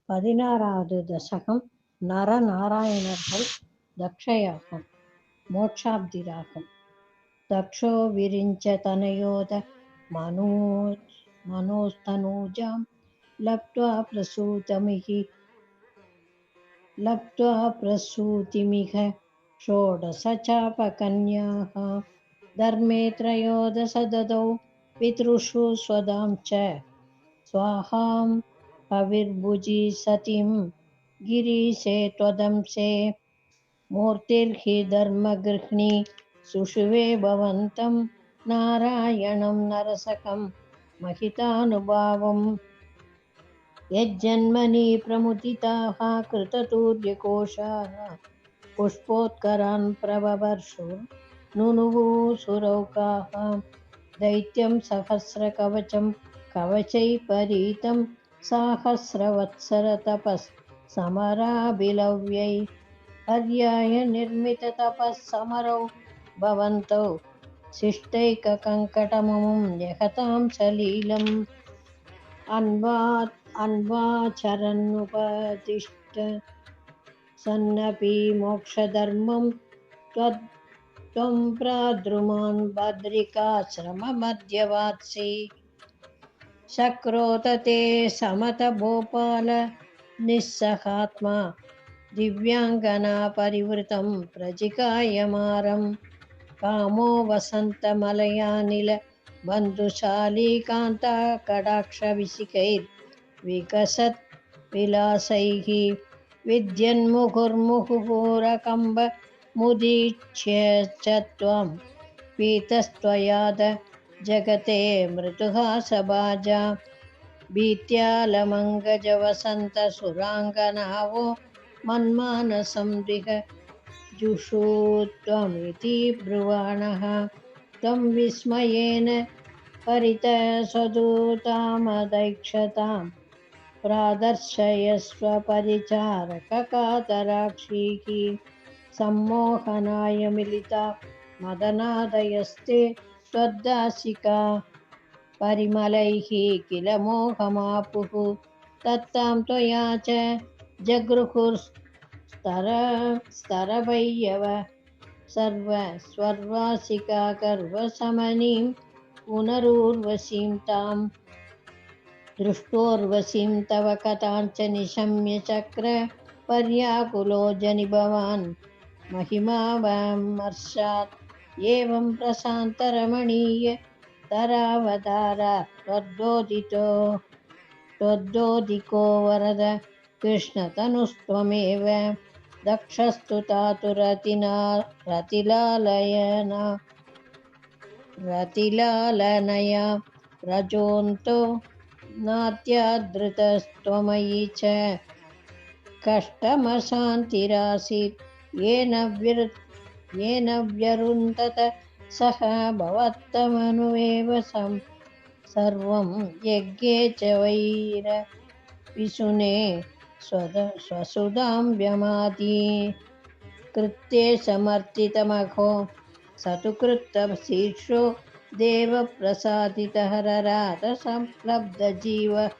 பதினாறாவது தசகம் நரநாராயணர்கள் தக்ஷயாகம் மோட்சாப்தி ராகம். தக்ஷோ விரிஞ்ச தனயோத மனோஸ்தனூஜாம் லப்த்வா பிரசூதிமிக षोडशचापकन्याः धर्मे त्रयोदश ददौ पितृषु स्वदां च स्वाहां हविर्भुजि सतीं गिरीशे त्वदंसे मूर्तिर्हि धर्मगृहिणी सुषुवे भवन्तं नारायणं नरसकं महितानुभावम् यज्जन्मनि प्रमुदिताः कृततूर्यकोशाः पुष्पोत्करान् प्रववर्षुर्नुनुवु सुरौकाः दैत्यं सहस्रकवचं कवचैपरीतं साहस्रवत्सरतपस् समराभिलव्यै पर्याय निर्मिततपः समरौ भवन्तौ शिष्टैककङ्कटमुं न्यहतां सलीलम् अन्वाचरन्नुपदिष्ट सन्नपि मोक्षधर्मं त्वं प्राद्रुमान् बद्रिकाश्रममध्यवात्सि शक्रोत ते समत भोपाल निस्सहात्मा दिव्याङ्गना परिवृतं प्रजिकायमारं कामो वसन्तमलयानिल बन्धुशाली कान्ता कटाक्षविशिकैर्विकसत् विलासैः विद्यन्मुहुर्मुहुरकम्ब मुदीक्ष्य च त्वं पीतस्त्वयाद जगते मृदुहासभाजा भीत्यालमङ्गजवसन्तसुराङ्गनावो मन्मानसं जुषूत्वमिति ब्रुवाणः त्वं विस्मयेन परितः प्रादर्शयस्व परिचारककातराक्षीः सम्मोहनाय मिलिता मदनादयस्ते त्वद्दासिका परिमलैः किल मोहमापुः तत्तां त्वया च जगृहुस्तरवैयव सर्वस्वर्वासिका गर्वशमनीं पुनरूर्वशीं तां दृष्टोर्वशीं तव कथाञ्च निशम्य चक्र पर्याकुलो जनि भवान् महिमावमर्शात् एवं प्रशान्तरमणीय तरावतारा त्वद्दोदिको वरद कृष्णतनुस्त्वमेव दक्षस्तु रतिलालनया रजोऽन्तो नात्यादृतस्त्वमयि च कष्टमशान्तिरासीत् येन व्यरुन्धत सह भवत्तमनुवेव सर्वं यज्ञे च वैरविसुने स्वसुधां व्यमादि कृत्ये समर्थितमघो स तु कृत्तशीर्षो देवप्रसादितहरराधसंलब्धजीवः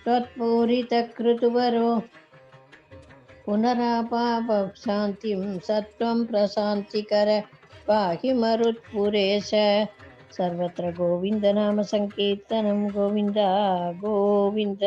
त्वत्पूरितकृतुवरो पुनरापापशान्तिं सत्वं प्रशान्तिकर पाहि मरुत्पुरेश। सर्वत्र गोविन्दनामसङ्कीर्तनं गोविन्द गोविन्द।